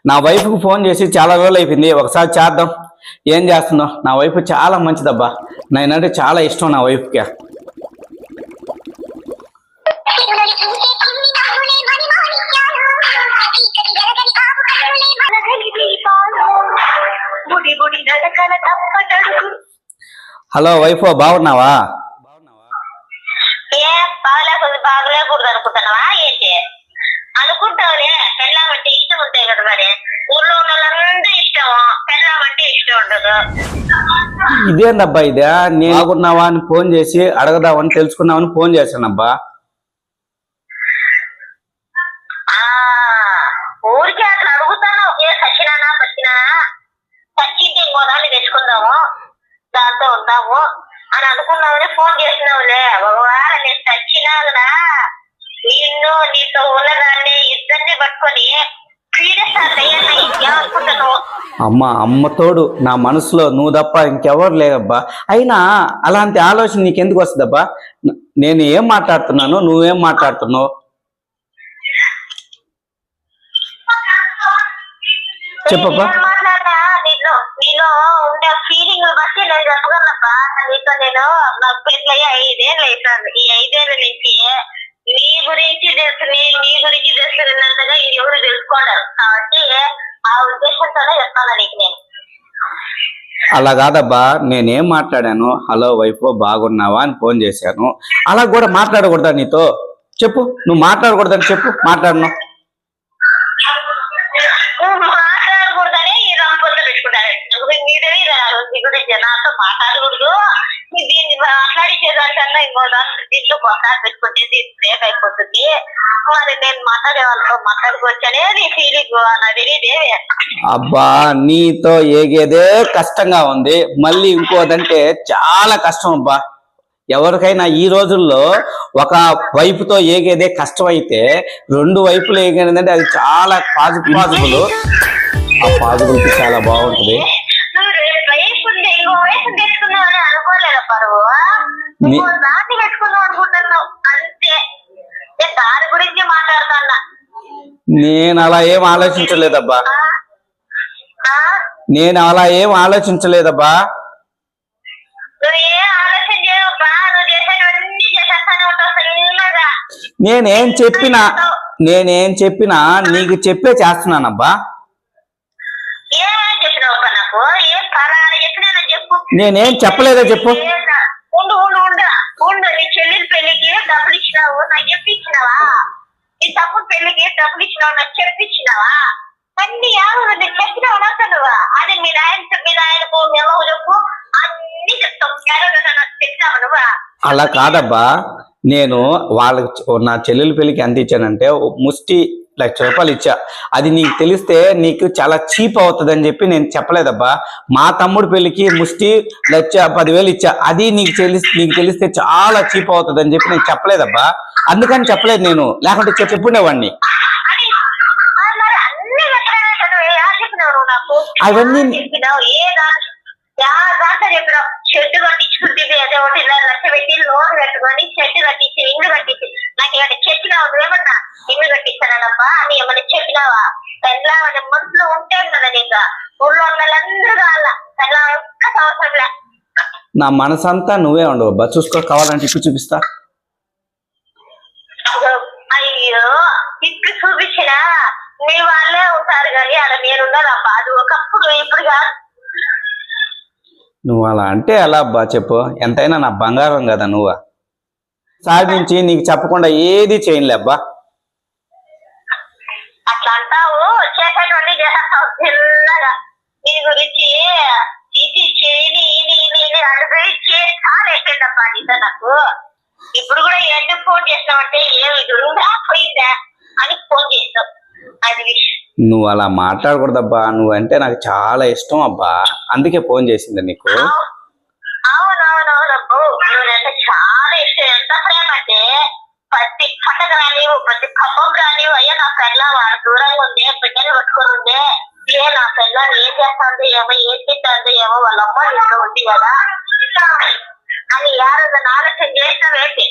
నా వైఫ్ కు ఫోన్ చేసి చాలా రోజులు అయిపోయింది, ఒకసారి చేద్దాం. ఏం చేస్తున్నావు? నా వైఫ్ చాలా మంచిదబ్బా, నేనంటే చాలా ఇష్టం నా వైఫ్ కి. హలో వైఫ్, బాగున్నావా? బాగలేకూడదు అనుకుంటున్నావా ఏంటి? అనుకుంటావులే, పెళ్ళామంటే ఇష్టం ఉంటాయి కదా. మరి ఊళ్ళో ఉన్న వాళ్ళందరూ ఇష్టము, పెళ్ళామంటే ఇష్టం ఉండదు. ఇదేందబ్బా ఇదే? నేను బాగున్నావా అని ఫోన్ చేసి అడగదామని తెలుసుకుందామని ఫోన్ చేశానబ్బా. ఊరికే అట్లా అడుగుతాను. ఏ సచ్చినానా పచ్చినానా, చచ్చింటే ఇంకో దాన్ని తెచ్చుకుందాము, దాంతో ఉందాము అని అనుకున్నామని ఫోన్ చేసినావులే. ఒకవేళ నేను చచ్చినా కదా, నిన్ను నీతో ఉన్నదాన్ని ఇద్దరిని పట్టుకొని అనుకుంటున్నావు. అమ్మ తోడు నా మనసులో నువ్వు తప్ప ఇంకెవరు లేదబ్బా. అయినా అలాంటి ఆలోచన నీకెందుకు వస్తుందబ్బా? నేను ఏం మాట్లాడుతున్నాను, నువ్వేం మాట్లాడుతున్నావు? చెప్పబ్బా. నీలో ఉండే ఫీలింగ్ బట్టి నేను చెప్పగలనబ్బా. నీతో నేను నాకు పెళ్ళి 5 ఏళ్ళు అవుతుంది. ఈ 5 ఏళ్ళ నుంచి నీ గురించి తెలుసుని, నీ గురించి తెలుసుకున్నంతగా ఇది ఎవరు తెలుసుకోండారు. కాబట్టి ఆ ఉద్దేశంతోనే చెప్తాను నీకు నేను. అలా కాదబ్బా, నేనేం మాట్లాడాను? హలో వైఫ్ బాగున్నావా అని ఫోన్ చేశాను. అలా కూడా మాట్లాడకూడదా నీతో? చెప్పు, నువ్వు మాట్లాడకూడదని చెప్పు. మాట్లాడను మాట్లాడకూడదనే ఈ రంపంతో పెట్టుకుంటారు. నీ గురించి నాతో మాట్లాడకూడదు, దీన్ని మాట్లాడించేదానికన్నా ఇంకో దీంతో ఒకసారి పెట్టుకుంటే బ్రేక్ అయిపోతుంది. మరి నేను మాట్లాడే వాళ్ళతో మాట్లాడుకోవచ్చు అనేది ఫీలింగ్ నాకు తెలియదే. అబ్బా, నీతో ఏగేదే కష్టంగా ఉంది, మళ్ళీ ఇంకోదంటే చాలా కష్టం అబ్బా. ఎవరికైనా ఈ రోజుల్లో ఒక వైపుతో ఏగేదే కష్టం అయితే 2 వైపులు ఏగేదంటే అది చాలా పాజిబుల్. ఆ పాజిబిలిటీ చాలా బాగుంటుంది. నేను అలా ఏం ఆలోచించలేదబ్బా. నేనేం చెప్పినా నీకు చెప్పే చేస్తున్నానబ్బా. నేనేం చెప్పలేదా చెప్పు. నీ చెల్లెలి పెళ్లికి డబ్బులు ఇచ్చినావు, నాకు చెప్పించినావా? నీ తమ్ముడు పెళ్లికి డబ్బులు ఇచ్చినావు, నాకు చెప్పించినావా? అన్ని నేను చెప్పినావు నువ్వా? అది మీ నాయనకు ఎవరు చెప్పు, అన్ని చెప్తావు. నాకు చెప్పినావు నువ్వా? అలా కాదబ్బా, నేను వాళ్ళకి నా చెల్లెలి పెళ్లికి ఎంత ఇచ్చానంటే ముష్టి ₹1,00,000 ఇచ్చా. అది నీకు తెలిస్తే నీకు చాలా చీప్ అవుతుంది అని చెప్పి నేను చెప్పలేదబ్బా. మా తమ్ముడు పెళ్లికి ముష్టి 10,000 ఇచ్చా. అది నీకు తెలిస్తే చాలా చీప్ అవుతుంది అని చెప్పి నేను చెప్పలేదబ్బా. అందుకని చెప్పలేదు నేను, లేకుంటే చెప్పుండేవాడిని. అవన్నీ షెడ్ కట్టించుకుంటుంది, అదే 1,50,000 పెట్టి లోన్ పెట్టుకొని షెడ్ కట్టించి ఇల్లు కట్టించి నాకు ఏమైనా చెప్పినావు? నువ్వేమన్నా ఇల్లు కట్టిస్తానబ్బా అని ఏమన్నా చెప్పినావా? పెళ్ళా మనసులో ఉంటే కదా నీకు. ఊళ్ళో వాళ్ళందరూ కావాల, పెళ్ళా ఒక్క అవసరంలే. నా మనసంతా నువ్వే ఉండవబ్బా, చూసుకో, కావాలంటే ఇప్పుడు చూపిస్తా. అయ్యో, ఇప్పుడు చూపించినా మీ వాళ్ళే ఉంటారు కానీ అలా నేనున్నానబ్బా. అది ఒకప్పుడు, ఇప్పుడు కాదు. నువ్వు అలా అంటే ఎలా అబ్బా చెప్పు? ఎంతైనా నా బంగారం కదా నువ్వు. సాధించి నీకు చెప్పకుండా ఏది చేయలేబ్బా. అట్లా అంటావు, చేసేటువంటి చేస్తావు చిన్నగా. నీ గురించి తీసి చేయని అనుభవించి చాలా ఎక్కిందబ్బా నీతో నాకు. ఇప్పుడు కూడా ఎందుకు ఫోన్ చేస్తావంటే ఏమి ఉందా పోయిందా అని ఫోన్ చేస్తావు. అది నువ్వు అలా మాట్లాడకూడదబ్బా. నువ్వంటే నాకు చాలా ఇష్టం అబ్బా, అందుకే ఫోన్ చేసింది నీకు. అవునవునవునబ్బు, నువ్వంటే చాలా ఇష్టం. ఎంత ప్రేమ అంటే ప్రతి పండగ రానివు, ప్రతి పబ్బం రానివు. అయ్యా నా పిల్ల వాడు దూరంగా ఉందే, బిడ్డలు పట్టుకొని ఉందే, నా పిల్లని ఏం చేస్తాందో ఏమో, ఏం తింటాందో ఏమో, వాళ్ళ అమ్మ ఇంట్లో ఉంది కదా అని ఆలోచన చేసినావేంటి?